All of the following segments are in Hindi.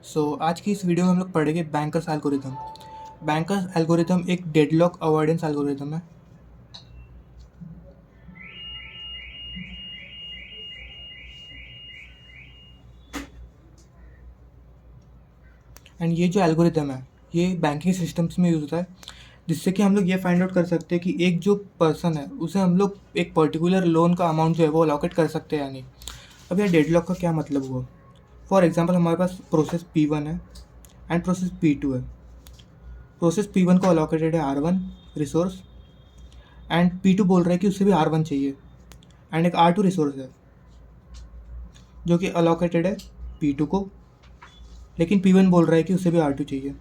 आज की इस वीडियो में हम लोग पढ़ेंगे बैंकर्स एल्गोरिथम। बैंकर्स एल्गोरिथम एक डेडलॉक अवॉइडेंस एल्गोरिथम है। एंड ये जो एल्गोरिथम है ये बैंकिंग सिस्टम्स में यूज़ होता है, जिससे कि हम लोग ये फाइंड आउट कर सकते हैं कि एक जो पर्सन है उसे हम लोग एक पर्टिकुलर लोन का अमाउंट जो है वो अलॉकेट कर सकते हैं या नहीं। अब यह डेडलॉक का क्या मतलब हुआ? फॉर एग्जाम्पल हमारे पास प्रोसेस P1 है एंड प्रोसेस P2 है। प्रोसेस P1 को अलॉकेटेड है R1 रिसोर्स एंड P2 बोल रहा है कि उसे भी R1 चाहिए, एंड एक R2 रिसोर्स है जो कि अलॉकेटेड है P2 को, लेकिन P1 बोल रहा है कि उसे भी R2 चाहिए।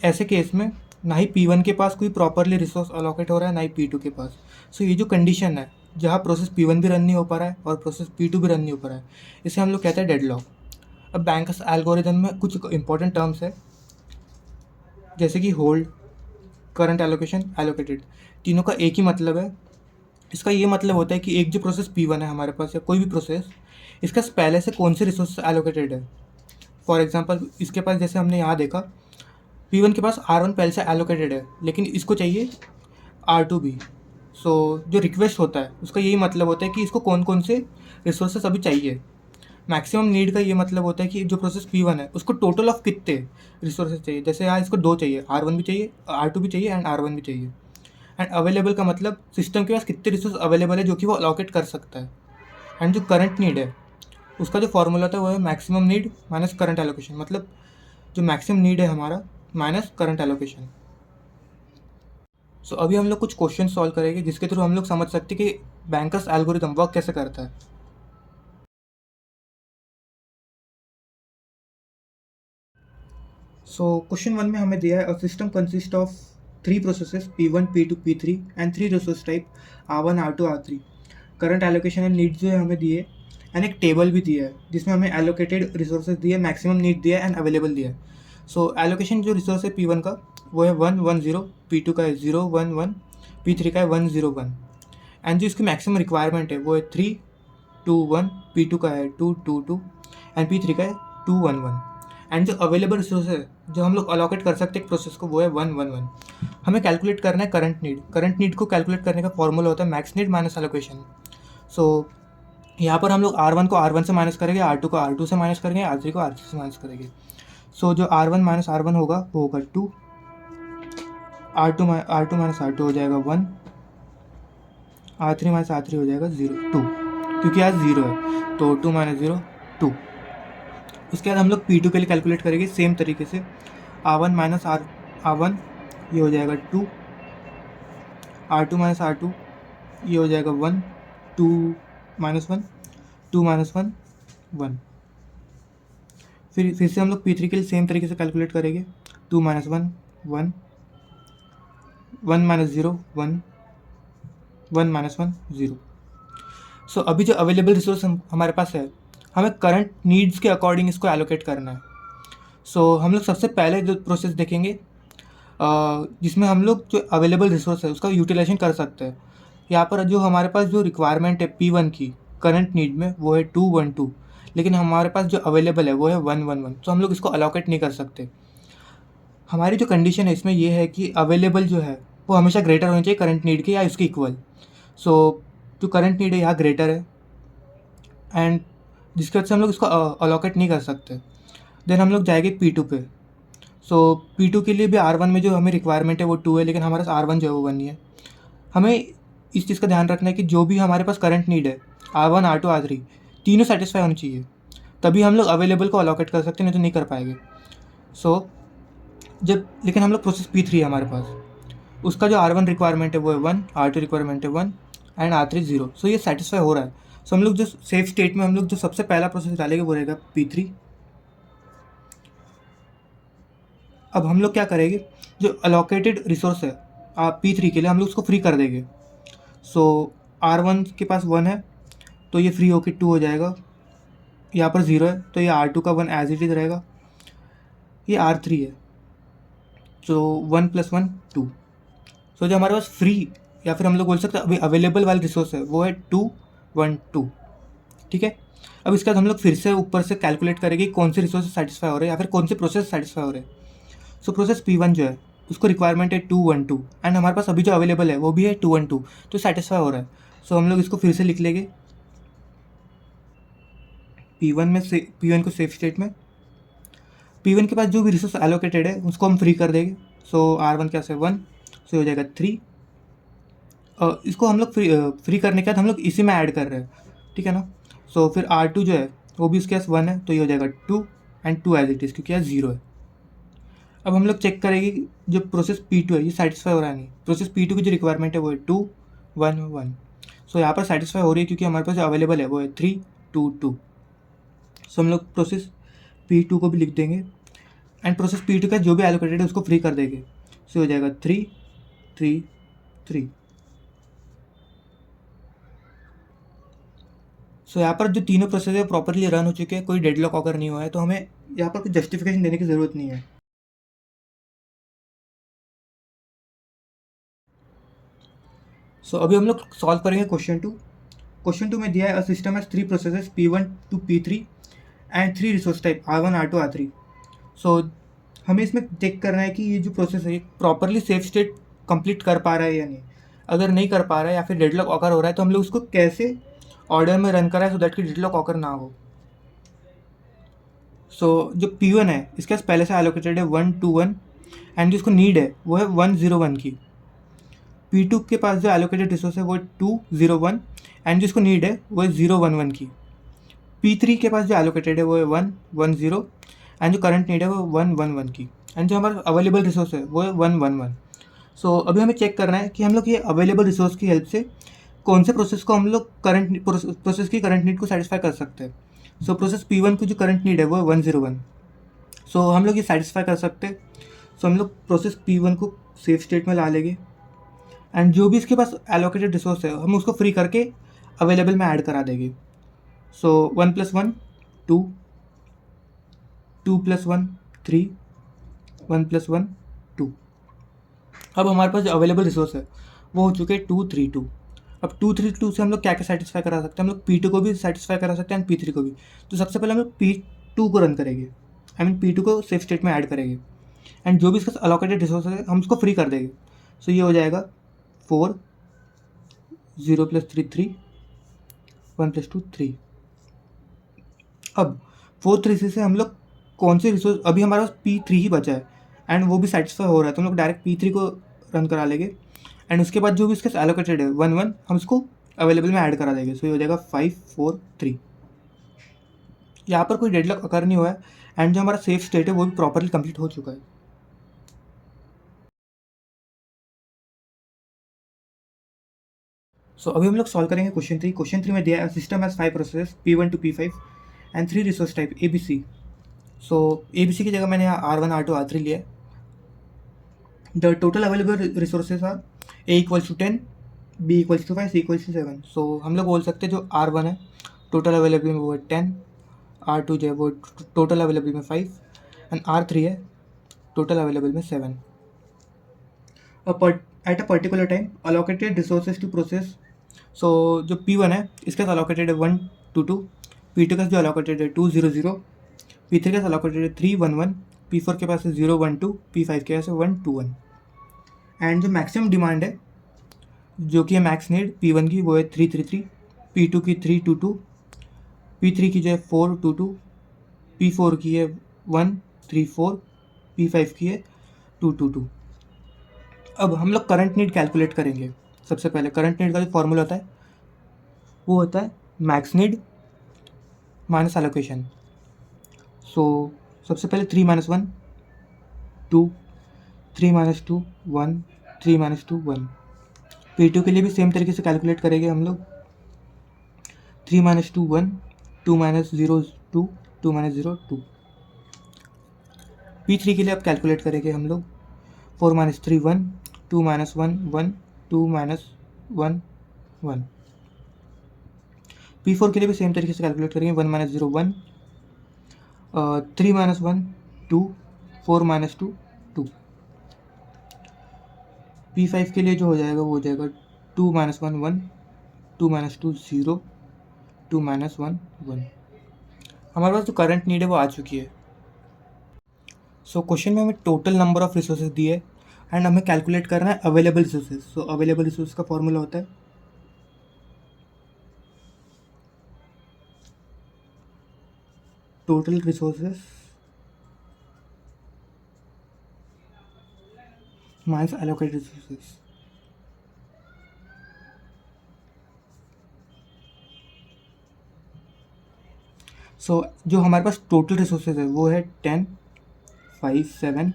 ऐसे केस में ना ही P1 के पास कोई प्रॉपरली रिसोर्स अलॉकेट हो रहा है, ना ही P2 के पास। ये जो कंडीशन है जहाँ प्रोसेस P1 भी रन नहीं हो पा रहा है और प्रोसेस P2 भी रन नहीं हो पा रहा है, इसे हम लोग कहते हैं डेडलॉक। अब बैंकर्स एल्गोरिथम में कुछ इंपॉर्टेंट टर्म्स है, जैसे कि होल्ड, करंट एलोकेशन, एलोकेटेड। तीनों का एक ही मतलब है। इसका ये मतलब होता है कि एक जो प्रोसेस P1 है हमारे पास, या कोई भी प्रोसेस, इसका पहले से कौन से रिसोर्स एलोकेटेड है। फॉर एग्जांपल इसके पास, जैसे हमने यहाँ देखा, P1 के पास R1 पहले से एलोकेटेड है, लेकिन इसको चाहिए R2 भी। जो रिक्वेस्ट होता है उसका यही मतलब होता है कि इसको कौन कौन से रिसोर्सेस अभी चाहिए। मैक्सिमम नीड का ये मतलब होता है कि जो प्रोसेस P1 है उसको टोटल ऑफ कितने रिसोर्सेज चाहिए। जैसे यहाँ इसको दो चाहिए, R1 भी चाहिए, R2 भी चाहिए एंड R1 भी चाहिए। एंड अवेलेबल का मतलब सिस्टम के पास कितने रिसोर्स अवेलेबल है जो कि वो अलॉकेट कर सकता है। एंड जो करंट नीड है उसका जो फॉर्मूला होता है वो है maximum need minus current allocation, मतलब जो मैक्सिमम नीड है हमारा माइनस करंट एलोकेशन। अभी हम लोग कुछ क्वेश्चन सॉल्व करेंगे जिसके थ्रू हम लोग समझ सकते हैं कि बैंकर्स एल्गोरिथम वर्क कैसे करता है। क्वेश्चन 1 में हमें दिया है, a system consist of 3 processes P1, P2, P3 and 3 resource type R1, R2, R3। Current allocation and needs जो है हमें दिए, एंड एक टेबल भी दिया है जिसमें हमें एलोकेटेड रिसोर्सेज दिए, मैक्सिमम नीड दिया है एंड अवेलेबल दिया है। एलोकेशन जो रिसोर्स है P1 का वो है 1 1 0, P2 का है 0 1 1, P3 का है 1 0 1, एंड जो इसकी मैक्सिमम रिक्वायरमेंट है वो है 3 2 1, P2 का है 2 2 2 एंड P3 का है 2 1 1। एंड जो अवेलेबल रिसोर्स है जो हम लोग अलॉकेट कर सकते हैं एक प्रोसेस को वो है 1 1 1। हमें कैलकुलेट करना है करंट नीड। करंट नीड को कैलकुलेट करने का फॉर्मूला होता है मैक्स नीड माइनस एलोकेशन। यहाँ पर हम लोग R1 को R1 से माइनस करेंगे, R2 को R2 से माइनस करेंगे, R3 को R3 से माइनस करेंगे। जो R1 माइनस R1 होगा वो होगा 2, R2 माइनस R2 हो जाएगा 1, R3 माइनस R3 हो जाएगा 0 2, क्योंकि आज 0 है तो 2 माइनस 0 2। उसके बाद हम लोग P2 के लिए कैलकुलेट करेंगे सेम तरीके से, R1 माइनस R1 ये हो जाएगा 2, R2 माइनस R2 ये हो जाएगा 1, 2 माइनस 1, 2 माइनस 1 1। फिर से हम लोग P3 के लिए सेम तरीके से कैलकुलेट करेंगे, 2 माइनस 1 1, 1 माइनस 0 1, 1 माइनस 1 0। अभी जो अवेलेबल रिसोर्स हमारे पास है, हमें करंट नीड्स के अकॉर्डिंग इसको एलोकेट करना है। हम लोग सबसे पहले जो प्रोसेस देखेंगे जिसमें हम लोग जो अवेलेबल रिसोर्स है उसका यूटिलाइजेशन कर सकते हैं। यहाँ पर जो हमारे पास जो रिक्वायरमेंट है P1 की करंट नीड में वो है 2 1 2, लेकिन हमारे पास जो अवेलेबल है वो है 1 1 1, हम लोग इसको अलोकेट नहीं कर सकते। हमारी जो कंडीशन है इसमें ये है कि अवेलेबल जो है वो हमेशा ग्रेटर होनी चाहिए करंट नीड के या इसके इक्वल। जो करंट नीड है यहाँ ग्रेटर है, एंड जिसकी वजह से हम लोग इसको अलोकेट नहीं कर सकते। देन हम लोग जाएंगे P2 पे। P2 के लिए भी R1 में जो हमें रिक्वायरमेंट है वो 2 है, लेकिन हमारे पास R1 जो है वो 1 ही है। हमें इस चीज़ का ध्यान रखना है कि जो भी हमारे पास करंट नीड है R1 R2 R3 तीनों सेटिस्फाई होनी चाहिए, तभी हम लोग अवेलेबल को अलॉकेट कर सकते हैं, नहीं तो नहीं कर पाएंगे। लेकिन हम लोग प्रोसेस P3 है हमारे पास, उसका जो R1 रिक्वायरमेंट है वो है 1, R2 रिक्वायरमेंट है 1 एंड R3 0। ये सेटिस्फाई हो रहा है। हम लोग जो सेफ स्टेट में हम लोग जो सबसे पहला प्रोसेस डालेंगे वो रहेगा P3। अब हम लोग क्या करेंगे, जो अलोकेटेड रिसोर्स है P3 के लिए हम लोग उसको फ्री कर देंगे। R1 के पास 1 है तो ये फ्री होकर 2 हो जाएगा, यहाँ पर 0 है तो ये R2 का 1 एज इट इज रहेगा, ये R3 है 1 + 1 2। जो हमारे पास फ्री या फिर हम लोग बोल सकते हैं अभी अवेलेबल वाला रिसोर्स है वो है 2 1 2, ठीक है। अब इसके बाद हम लोग फिर से ऊपर से कैलकुलेट करेंगे कौन से रिसोर्स सेटिस्फाई हो रहे हैं या फिर कौन से प्रोसेस सेटिस्फाई हो रहे हैं। सो प्रोसेस P1 जो है उसको रिक्वायरमेंट है 212 एंड हमारे पास अभी जो अवेलेबल है वो भी है 212, तो सेटिस्फाई हो रहा है। सो हम लोग इसको फिर से लिख लेंगे P1 को सेफ स्टेट में। P1 के पास जो भी रिसोर्स एलोकेटेड है उसको हम फ्री कर देंगे। सो R1 क्या से 1, सो हो जाएगा 3। इसको हम लोग फ्री करने के बाद हम लोग इसी में ऐड कर रहे हैं, ठीक है ना। सो फिर R2 जो है वो भी उसके पास 1 है, तो ये हो जाएगा 2 एंड 2 एज इट इज़, क्योंकि यहाँ 0 है। अब हम लोग चेक करेंगे कि जो प्रोसेस P2 है ये सेटिस्फाई हो रहा है नहीं। प्रोसेस P2 की जो रिक्वायरमेंट है वो है 2 1 1। सो यहाँ पर सेटिस्फाई हो रही है क्योंकि हमारे पास जो अवेलेबल है वो है 3 2 2। सो हम लोग प्रोसेस P2 को भी लिख देंगे एंड प्रोसेस P2 का जो भी एलोकेटेड है उसको फ्री कर देंगे। सो हो जाएगा 3 3 3। सो यहाँ पर जो तीनों प्रोसेस है प्रॉपरली रन हो चुके हैं, कोई डेडलॉक अगर नहीं हुआ है, तो हमें यहाँ पर कोई जस्टिफिकेशन देने की ज़रूरत नहीं है। सो अभी हम लोग सॉल्व करेंगे क्वेश्चन 2 में दिया है a system has 3 processes P1 to P3 and 3 resource type R1 R2 R3। So हमें इसमें चेक करना है कि ये जो प्रोसेस है प्रॉपरली सेफ स्टेट कंप्लीट कर पा रहा है या नहीं। अगर नहीं कर पा रहा है या फिर डेडलॉक ऑकर हो रहा है तो हम लोग उसको कैसे ऑर्डर में रन कराएं सो दैट कि डेडलॉक ऑकर ना हो। सो जो P1 है इसके पास पहले से एलोकेटेड है 1 2 1 एंड जिसको नीड है वो है 1 0 1 की। P2 के पास जो एलोकेटेड रिसोर्स है वो है 2 0 1 एंड जिसको नीड है वो है 0 1 1 की। P3 के पास जो एलोकेटेड है वो है 1 1 0 एंड जो करंट नीड है वो 1 1 1 की। एंड जो हमारा अवेलेबल रिसोर्स है वो है 1 1 1। सो अभी हमें चेक करना है कि हम लोग ये अवेलेबल रिसोर्स की हेल्प से कौन से प्रोसेस को हम लोग करंट प्रोसेस की करंट नीड को सेटिस्फाई कर सकते हैं। सो प्रोसेस P1 की जो करंट नीड है वो है 1 0 1। सो हम लोग ये सेटिस्फाई कर सकते हैं। सो हम लोग प्रोसेस P1 को सेफ स्टेट में ला लेंगे एंड जो भी इसके पास एलोकेटेड रिसोर्स है हम उसको फ्री करके अवेलेबल में ऐड करा देंगे। सो 1 + 1 2 2 + 1 3 1 + 1 2। अब हमारे पास जो अवेलेबल रिसोर्स है वो हो चुके हैं 2 3 2। अब 2 3 2 से हम लोग क्या क्या सेटिस्फाई करा सकते हैं, हम लोग P2 को भी सेटिस्फाई करा सकते हैं एंड P3 को भी। तो सबसे पहले हम लोग P2 को रन करेंगे, आई मीन P2 को सेफ स्टेट में ऐड करेंगे एंड जो भी इसका अलोकेटेड रिसोर्स है हम उसको फ्री कर देंगे। सो ये हो जाएगा 4 0 + 3 3 1 + 2 3। अब 4 3 से हम लोग कौन से रिसोर्स, अभी हमारे पास P3 ही बचा है एंड वो भी सेटिस्फाई हो रहा है, तो हम लोग डायरेक्ट P3 को रन करा लेंगे एंड उसके बाद जो भी इसका एलोकेटेड है 1 1 हम उसको अवेलेबल में ऐड करा देंगे। सो ये हो जाएगा 5 4 3। यहाँ पर कोई डेडलॉक अकर नहीं हुआ है एंड जो हमारा सेफ स्टेट है वो भी प्रॉपरली कंप्लीट हो चुका है। सो अभी हम लोग सॉल्व करेंगे क्वेश्चन 3 में दिया है system has 5 process P1 to P5 and 3 resource type ABC। So ABC की जगह मैंने यहाँ R1 R2 R3 लिया है। The total available resources are A = 10 B = 5 C = 7। So हम लोग बोल सकते हैं जो R1 है टोटल अवेलेबल में वो है 10, R2 जो है वो टोटल अवेलेबल में 5 एंड R3 है टोटल अवेलेबल में 7। At a particular time allocated resources to process. So जो P1 है इसके साथ अलोकेटेड है 1 2 2, P2 का जो अलोकेटेड है 2 0 0, P3 का अलोकेटेड है 3 1 1, P4 के पास है 0 1 2, P5 के पास है 1 2 1। एंड जो मैक्सिमम डिमांड है जो कि है मैक्स नीड P1 की वो है 3 3 3, P2 की 3 2 2, P3 की जो है 4 2 2, P4 की है 1 3 4, P5 की है 2 2 2। अब हम लोग करंट नीड कैलकुलेट करेंगे। सबसे पहले करंट नीड का जो फॉर्मूला होता है वो होता है मैक्स नीड माइनस एलोकेशन। सो सबसे पहले 3 - 1 2, 3 - 2 1, 3 - 2 1। P2 के लिए भी सेम तरीके से कैलकुलेट करेंगे हम लोग 3 - 2 1, 2 - 0 2, 2 - 0 2। P3 के लिए अब कैलकुलेट करेंगे हम लोग 4 - 3 1, 2 - 1 1, 2 - 1 1। P4 के लिए भी सेम तरीके से कैलकुलेट करेंगे 1 - 0 1, 3 - 1 2, 4 - 2 2। P5 के लिए जो हो जाएगा वो हो जाएगा 2 - 1 1, 2 - 2 0, 2 - 1 1। हमारे पास जो करंट नीड है वो आ चुकी है। सो क्वेश्चन में हमें टोटल नंबर ऑफ रिसोर्सेज दिए एंड हमें कैलकुलेट करना है available resources. So available resource का फॉर्मूला होता है total resources minus allocated resources. So जो हमारे पास टोटल रिसोर्सेज है वो है 10, 5, 7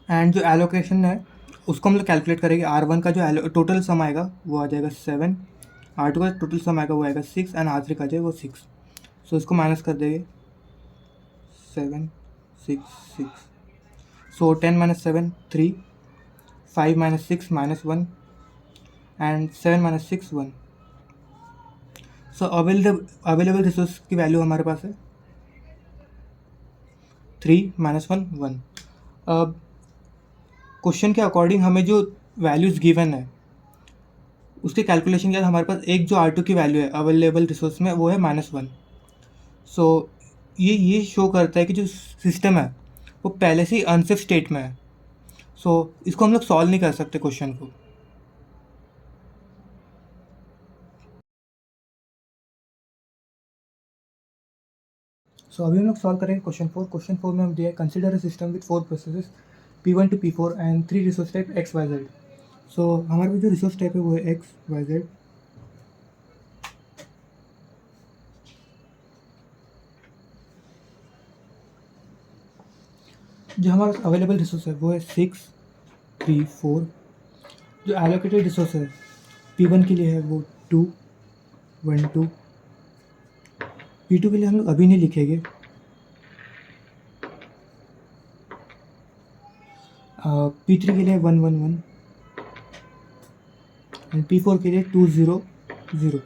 एंड जो एलोकेशन है उसको हम लोग कैलकुलेट करेंगे। R1 का जो टोटल सम आएगा वो आ जाएगा 7, R2 का टोटल सम आएगा वो आएगा 6 एंड R3 का जो है वो 6। सो इसको माइनस कर देंगे 7, 6, 6। सो 10 minus 7 3, 5 minus 6 -1 and 7 minus 6 1। So available resource की वैल्यू हमारे पास है 3 -1 1। अब क्वेश्चन के अकॉर्डिंग हमें जो वैल्यूज़ गिवन है उसके कैलकुलेशन के बाद हमारे पास एक जो R2 की वैल्यू है अवेलेबल रिसोर्स में वो है -1। सो ये शो करता है कि जो सिस्टम है वो पहले से ही अनसेफ स्टेट में है। सो इसको हम लोग सॉल्व नहीं कर सकते क्वेश्चन को। सो अभी हम लोग सॉल्व करेंगे क्वेश्चन 4। क्वेश्चन 4 में हम दिया है consider a system with 4 processes P1 to P4 and 3 resource type XYZ। सो हमारे पास जो रिसोर्स टाइप है वो है XYZ। जो हमारा अवेलेबल रिसोर्स है वो है 6, 3, 4। जो एलोकेटेड रिसोर्स है P1 के लिए है वो 2, 1, 2। P2 के लिए हम लोग अभी नहीं लिखेंगे। P3 के लिए 1, 1, 1 एंड P4 के लिए 2, 0, 0।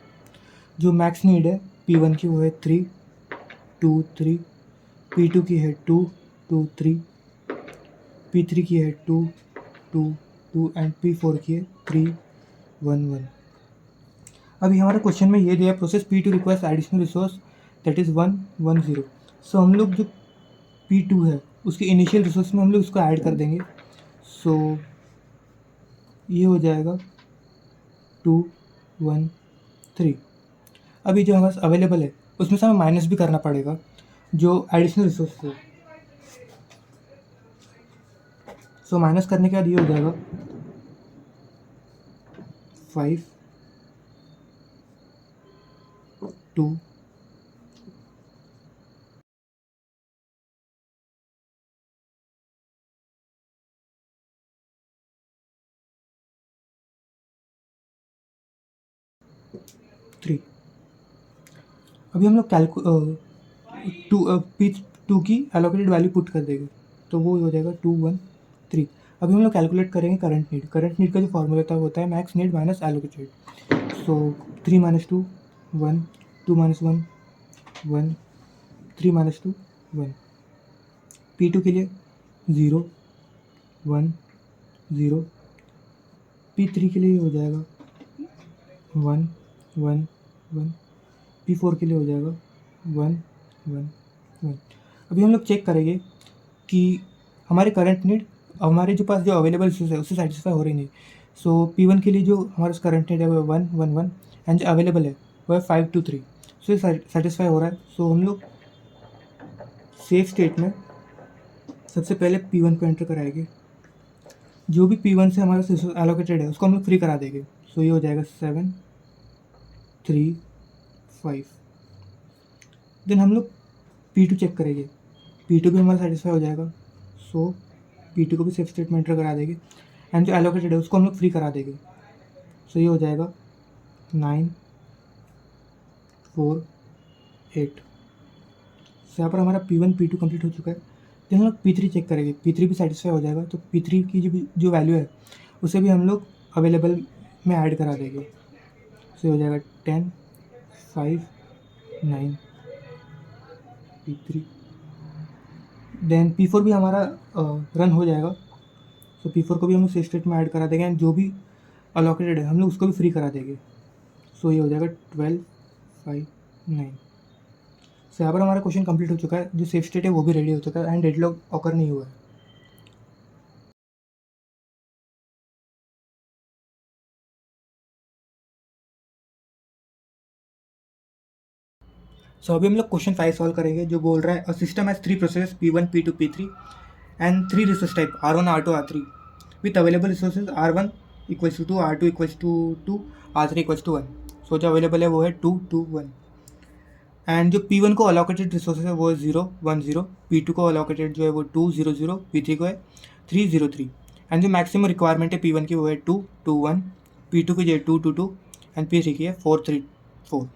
जो मैक्स नीड है P1 की वो है 3, 2, 3। P2 की है 2, 2, 3। P3 की है 2, 2, 2 एंड P4 की है 3, 1, 1। अभी हमारे क्वेश्चन में ये दिया process P2 requires additional resource that is 1, 1, 0। सो हम लोग जो P2 है उसके इनिशियल रिसोर्स में हम लोग उसको ऐड कर देंगे। सो ये हो जाएगा 2, 1, 3। अभी जो हमारे पास अवेलेबल है उसमें से हमें माइनस भी करना पड़ेगा जो एडिशनल रिसोर्स है। सो माइनस करने के बाद ये हो जाएगा 5, 2, 3। अभी हम लोग P2 की एलोकेटेड वैल्यू पुट कर देंगे तो वो हो जाएगा 2, 1, 3। अभी हम लोग कैलकुलेट करेंगे करंट नीड। करंट नीड का जो फॉर्मूला होता है मैक्स नीड माइनस एलोकेटेड। सो 3 - 2 1, 2 - 1 1, 3 - 2 1। P2 के लिए 0, 1, 0। P3 के लिए हो जाएगा 1, 1, 1। P4 के लिए हो जाएगा 1, 1, 1। अभी हम लोग चेक करेंगे कि हमारे करंट नीड हमारे जो पास जो अवेलेबल रिसोर्स है उससे सेटिस्फाई हो रही नहीं। सो P1 के लिए जो हमारा करंट नीड है वो 1, 1, 1 एंड जो अवेलेबल है वो है 5, 2, 3। सो ये सेटिस्फाई हो रहा है। सो हम लोग सेफ स्टेट में सबसे पहले P1 को एंटर कराएंगे। जो भी P1 से हमारा रिसोर्स एलोकेटेड है उसको हम लोग फ्री करा देंगे। सो ये हो जाएगा 7, 3, 5। देन हम लोग P2 चेक करेंगे। P2 भी हमारा सेटिस्फाई हो जाएगा। सो P2 को भी सेफ स्टेट में एंटर करा देंगे एंड जो एलोकेटेड है उसको हम लोग फ्री करा देंगे। सो ये हो जाएगा 9, 4, 8। सो यहाँ पर हमारा P1 P2 कंप्लीट हो चुका है। देन हम लोग P3 चेक करेंगे। P3 भी सेटिस्फाई हो जाएगा तो P3 की जो वैल्यू है उसे भी हम लोग अवेलेबल में ऐड करा देंगे। सो ये हो जाएगा 10, 5, 9 P3। देन P4 भी हमारा रन हो जाएगा। सो P4 को भी हम लोग सेफ स्टेट में ऐड करा देंगे एंड जो भी अलोकेटेड है हम लोग उसको भी फ्री करा देंगे। सो ये हो जाएगा 12, 5, 9। सो यहाँ पर हमारा क्वेश्चन कंप्लीट हो चुका है, जो सेफ स्टेट है वो भी रेडी हो चुका है एंड डेडलॉक ऑकर नहीं हुआ है। सो अभी हम लोग क्वेश्चन 5 सॉल्व करेंगे, जो बोल रहा है a system has 3 process P1 P2 P3 and 3 resource type R1 R2 R3 with available resources R1 equals to 2, R2 equals to 2, R3 equals to 1। So जो अवेलेबल है वो है 2 2 1 एंड जो P1 को अलोकेटेड रिसोर्सेज है वो है 0 1 0, P2 को अलोकेटेड जो है वो 2 0 0, P3 को है 3 0 3 एंड जो मैक्सिमम रिक्वायरमेंट है P1 की वो है 2 2 1, P2 की जो है 2 2 2 एंड P3 की है 4 3 4।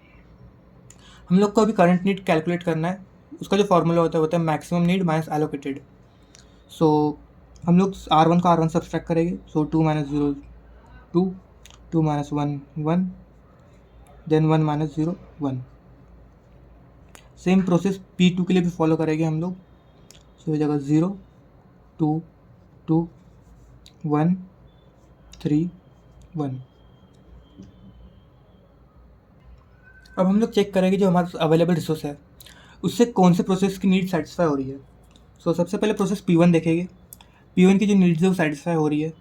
हम लोग को अभी करंट नीड कैलकुलेट करना है, उसका जो फॉर्मूला होता है maximum need minus allocated. So हम लोग R1 का R1 सब्सट्रैक्ट करेंगे, so 2 minus 0 2, 2 minus 1 1, then 1 minus 0 1। Same process P2 के लिए भी फॉलो करेंगे हम लोग, सो ये जगह 0 2 2 1 3 1। अब हम लोग चेक करेंगे जो हमारे पास अवेलेबल रिसोर्स है उससे कौन से प्रोसेस की नीड सेटिस्फाई हो रही है। सो सबसे पहले प्रोसेस P1 देखेंगे, P1 की जो नीड्स है वो सेटिस्फाई हो रही है।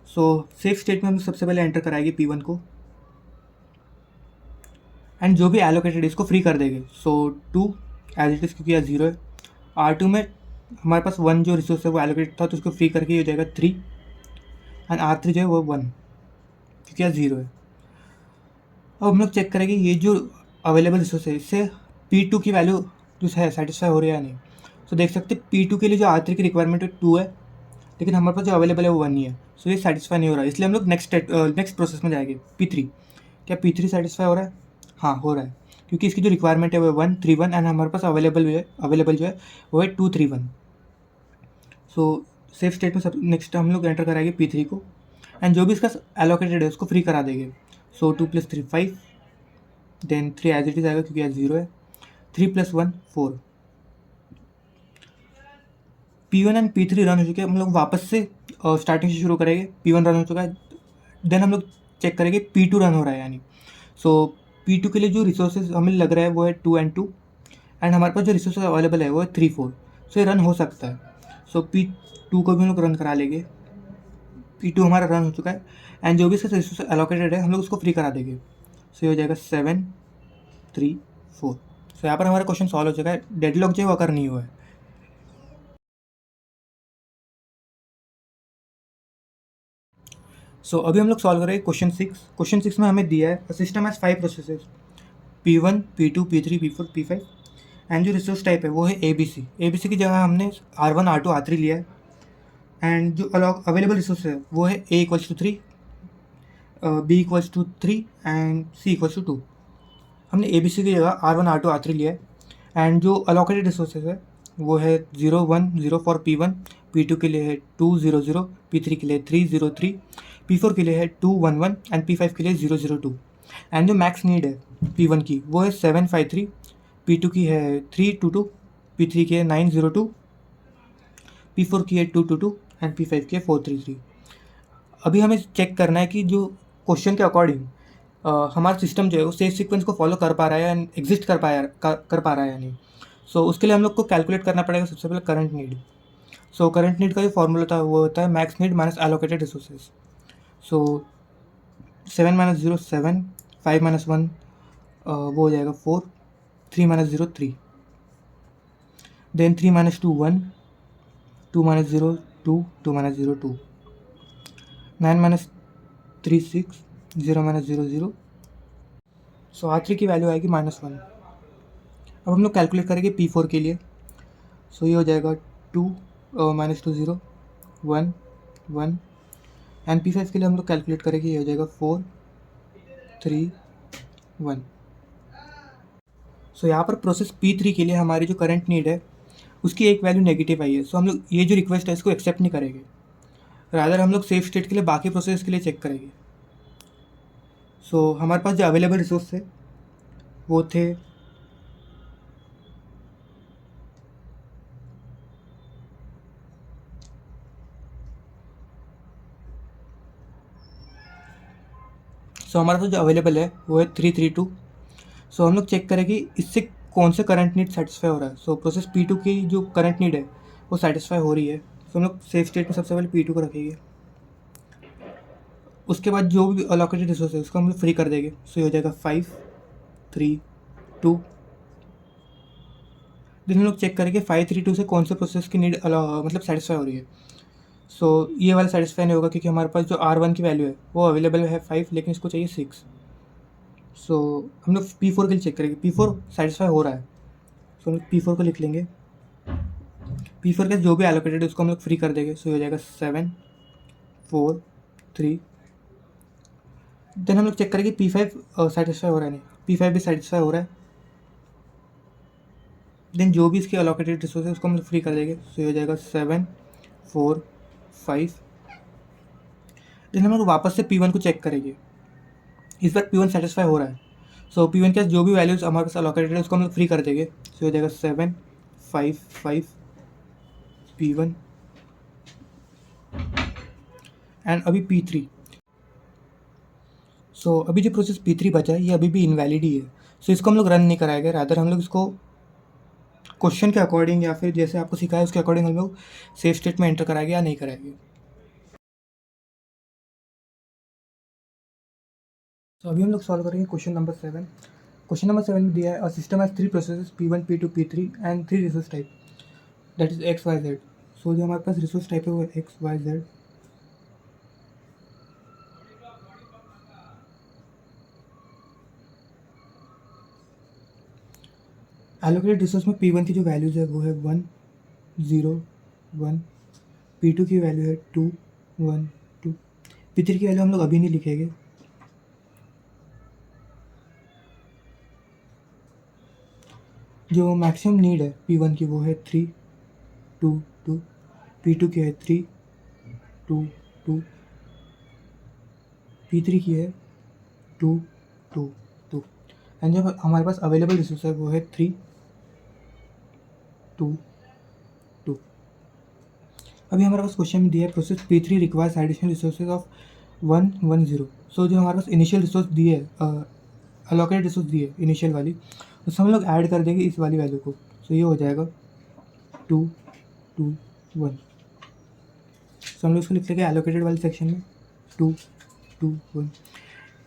सो सेफ स्टेट में हम सबसे पहले एंटर कराएंगे P1 को एंड जो भी एलोकेटेड है इसको फ्री कर देंगे। सो 2 एज इट इज़, क्योंकि यह 0 है। R2 में हमारे पास 1 जो रिसोर्स है वो एलोकेटेड था तो उसको फ्री करके ये हो जाएगा 3 एंड R3 जो है वो 1, क्योंकि यह 0 है। अब हम लोग चेक करेंगे ये जो अवेलेबल रिसोर्स है इससे P2 की वैल्यू जो है सेटिस्फाई हो रही है या नहीं। सो देख सकते P2 के लिए जो R3 की रिक्वायरमेंट है 2 है, लेकिन हमारे पास जो अवेलेबल है वो 1 ही है। सो ये सेटिस्फाई नहीं हो रहा है, इसलिए हम लोग नेक्स्ट प्रोसेस में जाएंगे P3। क्या P3 सेटिस्फाई हो रहा है? हाँ, हो रहा है, क्योंकि इसकी जो रिक्वायरमेंट है वो 1 3 1 एंड हमारे पास अवेलेबल जो है वो है 2 3 1। सो सेफ स्टेट में सब नेक्स्ट हम लोग एंटर कराएंगे P3 को एंड जो भी इसका एलोकेटेड है उसको फ्री करा देंगे। सो 2 + 3 5, देन 3 एज इट इज़ आएगा क्योंकि आज 0 है, 3 + 1 4। P1 एंड P3 रन हो चुके हैं, हम लोग वापस से स्टार्टिंग से शुरू करेंगे। P1 रन हो चुका है, देन हम लोग चेक करेंगे P2 रन हो रहा है यानी। सो P2 के लिए जो रिसोर्सेज हमें लग रहा है वो है 2 एंड 2 एंड हमारे पास जो रिसोर्सेज अवेलेबल है वो है 3 4। सो ये रन हो सकता है। सो P2 को भी हम लोग रन करा लेंगे। P2 हमारा रन हो चुका है एंड जो भी इसका रिसोर्स एलोकेटेड है हम लोग उसको फ्री करा देंगे। सो ये हो जाएगा 7 3 4। सो यहाँ पर हमारा क्वेश्चन सॉल्व हो चुका है, डेडलॉक जो है वो अकर नहीं हुआ है। सो अभी हम लोग सॉल्व करेंगे क्वेश्चन 6। क्वेश्चन 6 में हमें दिया है system has 5 processes P1 P2 P3 P4 P5 and जो रिसोर्स टाइप है वो है ABC की जगह हमने R1 R2 R3 लिया है एंड जो अवेलेबल रिसोर्स है वो है A equals to 3, B equals to 3 and C equals to 2। हमने ABC की जगह R1 R2 R3 लिया है एंड जो अलोकेटेड रिसोर्सेज है वो है 0 1 0 फॉर P1, P2 के लिए है 2 0 0, P3 के लिए 3 0 3, P4 के लिए है 2 1 1 एंड P5 के लिए 0 0 2 एंड जो मैक्स नीड है P1 की वो है 7 5 3, P2 की है 3 2 2, P3 की है 9 0 2, P4 की है 2 2 2 एंड P5 की है 4 3 3। अभी हमें चेक करना है कि जो क्वेश्चन के अकॉर्डिंग हमारा सिस्टम जो है वो सेफ सीक्वेंस को फॉलो कर पा रहा है या एग्जिस्ट कर पा रहा है या नहीं। सो उसके लिए हम लोग को कैलकुलेट करना पड़ेगा सबसे पहले current need. So current need का जो फॉर्मूला होता है वो होता है max need minus allocated resources. So 7 - 0 7, 5 - 1 वो हो जाएगा 4, 3 - 0 3, देन 3 - 2 1, 2 - 0 2, 2 - 0 2, 9 - 3 6, 0 - 0 0। सो R3 की वैल्यू आएगी -1। अब हम लोग कैलकुलेट करेंगे P4 के लिए। सो ये हो जाएगा 2 - 2 0 1 1 एंड P5 के लिए हम लोग कैलकुलेट करेंगे, ये हो जाएगा 4 3 1। सो यहाँ पर प्रोसेस P3 के लिए हमारी जो करंट नीड है उसकी एक वैल्यू नेगेटिव आई है। सो हम लोग ये जो रिक्वेस्ट है इसको एक्सेप्ट नहीं करेंगे, रादर हम लोग सेफ स्टेट के लिए बाकी प्रोसेस के लिए चेक करेंगे। सो हमारे पास जो अवेलेबल रिसोर्स थे वो थे हमारे पास जो अवेलेबल है वो है 3 3 2। सो हम लोग चेक करेंगे इससे कौन से करंट नीड सेटिस्फाई हो रहा है। सो प्रोसेस P2 की जो करंट नीड है वो सेटिस्फाई हो रही है, तो हम लोग सेफ स्टेट में सबसे पहले P2 को रखेंगे। उसके बाद जो भी अलोकेटेड रिसोर्स है उसको हम लोग फ्री कर देंगे। सो ये हो जाएगा 5 3 2। देन हम लोग चेक करेंगे 5 3 2 से कौन से प्रोसेस की नीड मतलब सेटिस्फाई हो रही है। सो ये वाला सेटिस्फाई नहीं होगा क्योंकि हमारे पास जो R1 की वैल्यू है वो अवेलेबल है 5, लेकिन इसको चाहिए 6। सो हम लोग P4 के लिए चेक करेंगे, P4 सेटिस्फाई हो रहा है। सो हम लोग P4 को लिख लेंगे। P4 का जो भी एलोकेटेड है उसको हम लोग फ्री कर देंगे। सो हो जाएगा 7 4 3। देन हम लोग चेक करेंगे P5 सेटिस्फाई हो रहा है नहीं, P5 भी सेटिस्फाई हो रहा है। देन जो भी इसके अलोकेटेड रिसोर्स है उसको हम लोग फ्री कर देंगे। सो हो जाएगा 7 4 5। देन हम लोग वापस से P1 को चेक करेंगे। इस बार P1 सेटिस्फाई हो रहा है। सो P1 के जो भी वैल्यूज हमारे पास अलोकेटेड है उसको हम लोग फ्री कर देंगे। सो हो जाएगा 7 5 5 P1 एंड अभी P3। सो अभी जो प्रोसेस P3 बचा है ये अभी भी इनवैलिड ही है। सो इसको हम लोग रन नहीं कराएंगे, रादर हम लोग इसको क्वेश्चन के अकॉर्डिंग या फिर जैसे आपको सिखाया उसके अकॉर्डिंग हम लोग सेफ स्टेट में एंटर कराएंगे या नहीं कराएंगे। तो अभी हम लोग सॉल्व करेंगे क्वेश्चन नंबर 7। क्वेश्चन नंबर 7 में दिया है a system has 3 processes P1 P2 P3 and 3 resource type that is X Y Z. So जो हमारे पास रिसोर्स टाइप है वो X Y Z. Allocated resource में P1 की जो वैल्यूज है वो है 1 0 1। P2 की वैल्यू है 2 1 2। P3 की वैल्यू हम लोग अभी नहीं लिखेंगे। जो मैक्सिमम नीड है P1 की वो है 3 2 2। P2 की है 3 2 2। P3 की है 2 2 2। एंड जो हमारे पास अवेलेबल रिसोर्स है वो है 3 2 2। अभी हमारे पास क्वेश्चन में दिया है process P3 requires additional resources of 1 1 0। सो जो हमारे पास इनिशियल रिसोर्स दिए अलोकेटेड रिसोर्स दिए इनिशियल वाली, उससे हम लोग ऐड कर देंगे इस वाली वैल्यू को। सो ये हो जाएगा 2 2 1। सो हम लोग इसको लिख लेंगे एलोकेटेड वाले सेक्शन में 2 2 1।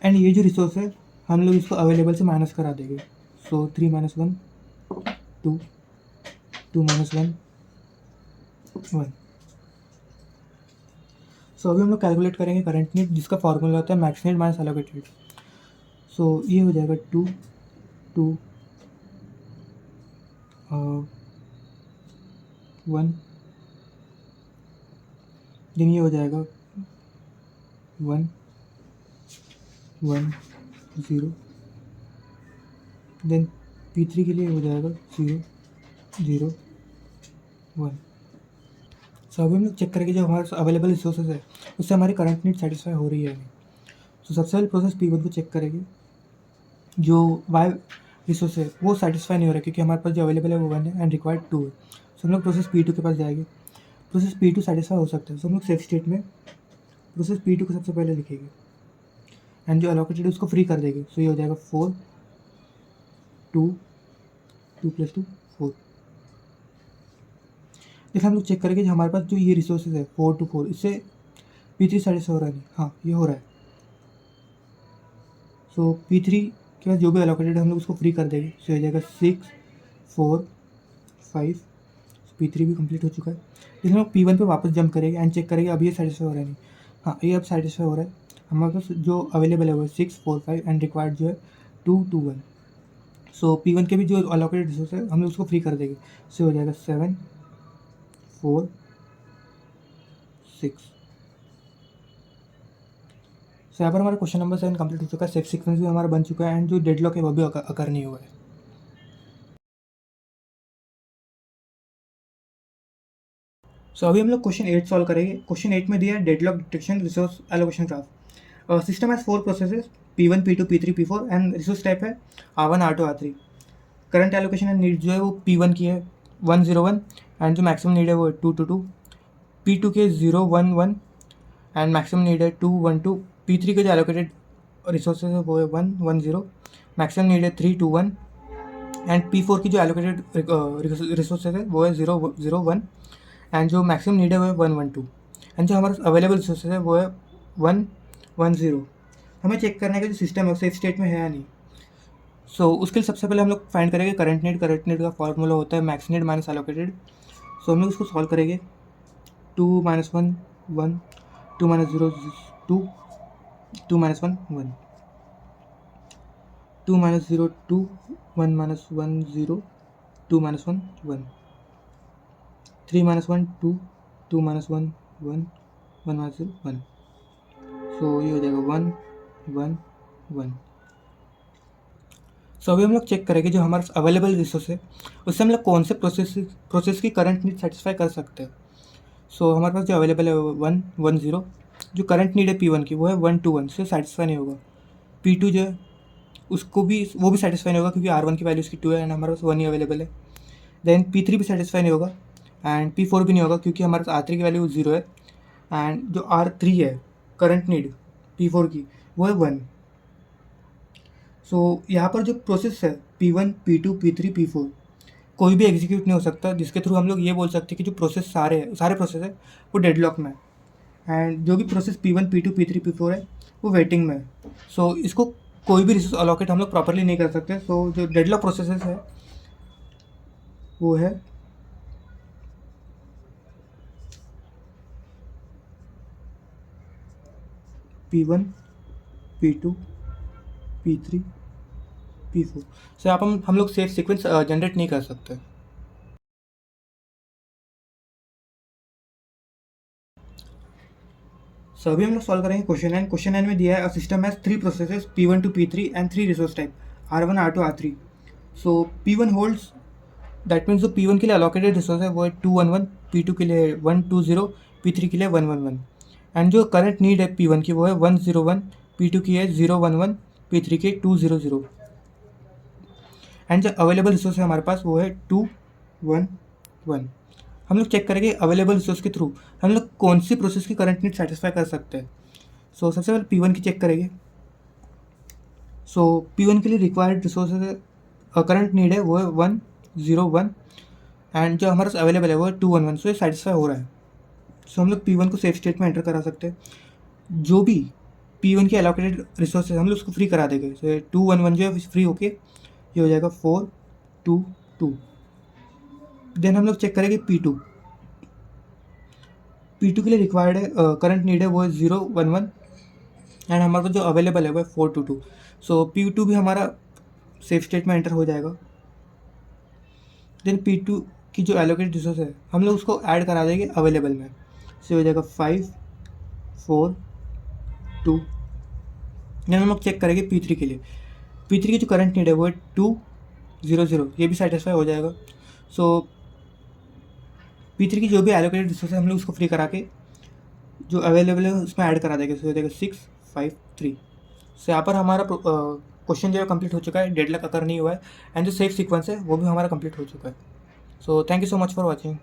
एंड ये जो रिसोर्स है हम लोग इसको अवेलेबल से माइनस करा देंगे। सो 3 -1 2 2 -1 1। सो अभी हम लोग कैलकुलेट करेंगे करंट नीड, जिसका फॉर्मूला होता है मैक्स नीड माइनस एलोकेटेड। सो ये हो जाएगा 2 2 1। देन ये हो जाएगा 1 1 0। देन P3 के लिए हो जाएगा 0 0 1। सो अभी हम लोग चेक करेंगे जो हमारे अवेलेबल रिसोर्सेज है उससे हमारी करंट नीड सेटिस्फाई हो रही है नहीं। सो सबसे पहले प्रोसेस P1 को चेक करेंगे। जो वाई रिसोर्स है वो सेटिस्फाई नहीं हो रहा है क्योंकि हमारे पास जो अवेलेबल है वो 1 है एंड रिक्वायर्ड 2 है। सो हम लोग प्रोसेस P2 के पास जाएंगे। प्रोसेस P2 सेटिस्फाई हो सकता है, सो हम लोग सेफ स्टेट में प्रोसेस P2 को सबसे पहले लिखेंगे एंड जो अलोकेटेड है उसको फ्री कर देंगे। सो ये हो जाएगा 4 2 2 + 2 4। देखिए हम लोग चेक करेंगे जो हमारे पास जो ये रिसोर्सेज है 4 to 4, इससे P3 सेटिस्फाई हो रहा है नहीं। हाँ ये हो रहा है। सो P3 के बाद जो भी अलोकेटेड है हम लोग उसको फ्री कर देंगे। सो हो जाएगा 6 4 5। P3 भी कंप्लीट हो चुका है। लेकिन हम लोग P1 पे वापस जंप करेंगे एंड चेक करेंगे अब ये सेटिस्फाई हो रहा है नहीं। हाँ ये अब सेटिस्फाई हो रहा है। हमारे पास जो अवेलेबल है वो 6 4 5 एंड रिक्वायर्ड जो है 2 2 1। सो P1 के भी जो अलोकेटेड रिसोर्स है हम लोग उसको फ्री कर देंगे। सो हो जाएगा 7 4 6। सो यहाँ पर हमारा क्वेश्चन नंबर 7 कंप्लीट हो चुका है। सेफ सीक्वेंस भी हमारा बन चुका है एंड जो डेडलॉक है वो भी अकर नहीं हुआ है। सो अभी हम लोग क्वेश्चन 8 सॉल्व करेंगे। क्वेश्चन 8 में दिया है deadlock detection resource allocation graph. System has 4 processes P1 P2 P3 P4 and resource type है R1 R2 R3। Current allocation and need जो है वो P1 की है 1 0 1 एंड जो मैक्सिमम नीड है वो 2 2 2। P2 के 0 1 1 एंड मैक्सिमम नीड है 2 1 2। P3 के जो एलोकेटेड रिसोर्सेज है वो है 1 1 0, मैक्सिमम नीड है 3 2 1 एंड P4 की जो एलोकेटेड रिसोर्सेज है वो है 0 0 1, एंड जो मैक्सिमम नीड है वो है 1 1 2, एंड जो हमारे अवेलेबल रिसोर्सेज है वो है 1 1 0। हमें चेक करना है कि जो सिस्टम है सेफ स्टेट में है या नहीं। सो उसके लिए सबसे पहले हम लोग फाइंड करेंगे करंट नीड का फॉर्मूला होता है max need minus allocated. So हम लोग उसको सॉल्व करेंगे। 2 - 1 1, 2 - 0 2, 2 - 1 1, 2 - 0 2, 1 - 1 0, 2 - 1 1, 3 - 1 2, 2 - 1 1, 1 - 0 1। सो ये हो जाएगा 1 1 1। सो अभी हम लोग चेक करेंगे जो हमारे अवेलेबल रिसोर्स है उससे हम लोग कौन से प्रोसेस की करंट नीड सेटिस्फाई कर सकते हैं। सो हमारे पास जो अवेलेबल है 1 1 0, जो करंट नीड है P1 की वो है 1 2 1 से सेटिस्फाई नहीं होगा। P2 जो है उसको भी वो भी सेटिस्फाई नहीं होगा क्योंकि R1 की वैल्यू उसकी 2 है एंड हमारे पास 1 ही अवेलेबल है। देन P3 भी सेटिस्फाई नहीं होगा एंड P4 भी नहीं होगा क्योंकि हमारे पास R3 की वैल्यू 0 है एंड जो R3 है करंट नीड P4 की वो है 1। सो यहाँ पर जो प्रोसेस है P1 P2 P3 P4 कोई भी एग्जीक्यूट नहीं हो सकता, जिसके थ्रू हम लोग ये बोल सकते हैं कि जो प्रोसेस सारे प्रोसेस है वो डेडलॉक में है एंड जो भी process P1 P2 P3 P4 है वो वेटिंग में है। सो इसको कोई भी रिसोर्स अलोकेट हम लोग प्रॉपरली नहीं कर सकते। सो जो डेडलॉक प्रोसेसेस है वो है P1 P2 P3 P4। सो यहाँ पर हम लोग सेफ सीक्वेंस जनरेट नहीं कर सकते। सो अभी हम लोग सॉल्व करेंगे क्वेश्चन 9 में दिया है a system has 3 processes P1 to P3 and 3 resource type R1 R2 R3। So P1 holds, that means जो P1 के लिए अलोकेटेड रिसोर्स है वो है 2 1 1, P2 के लिए 1 2 0, P3 के लिए 1 1 1, एंड जो करंट नीड है P1 की वो है 1 0 1, P2 की है 0 1 1, P3 की 2 0 0, एंड जो अवेलेबल रिसोर्स है हमारे पास वो है 2 1 1। हम लोग चेक करेंगे अवेलेबल रिसोर्स के थ्रू हम लोग कौन सी प्रोसेस की करंट नीड सेटिस्फाई कर सकते हैं। सो सबसे पहले P1 की चेक करेंगे। सो P1 के लिए रिक्वायर्ड रिसोर्सेज करंट नीड है वो है 1 0 1, एंड जो हमारे पास अवेलेबल है वो है 2 1 1। सो ये सेटिस्फाई हो रहा है। सो हम लोग P1 को सेफ स्टेट में एंटर करा सकते हैं। जो भी P1 की एलोकेटेड रिसोर्सेज हम लोग उसको फ्री करा देंगे। सो 2 1 1 जो है फ्री होके ये हो जाएगा 4 2 2। देन हम लोग चेक करेंगे P2 के लिए रिक्वायर्ड है करंट नीड है वो है 0 1 1, एंड हमारे पास जो अवेलेबल है वो है 4 2 2। सो P2 भी हमारा सेफ स्टेट में एंटर हो जाएगा। देन P2 की जो एलोकेटेड रिसोर्स है हम लोग उसको ऐड करा देंगे अवेलेबल में। सो हो जाएगा 5 4 2। देन हम लोग चेक करेंगे P3 के लिए। P3 की जो करंट नीड है वो है 2 0 0, ये भी सेटिस्फाई हो जाएगा। सो P3 की जो भी एलोकेटेड रिसोर्स है हम लोग उसको फ्री करा के जो अवेलेबल है उसमें ऐड करा देंगे। सो हो जाएगा 6 5 3। सो यहाँ पर हमारा क्वेश्चन जो है कंप्लीट हो चुका है, डेडलॉक अकर नहीं हुआ है, एंड जो सेफ सीक्वेंस है वो भी हमारा कंप्लीट हो चुका है। So thank you so much for watching.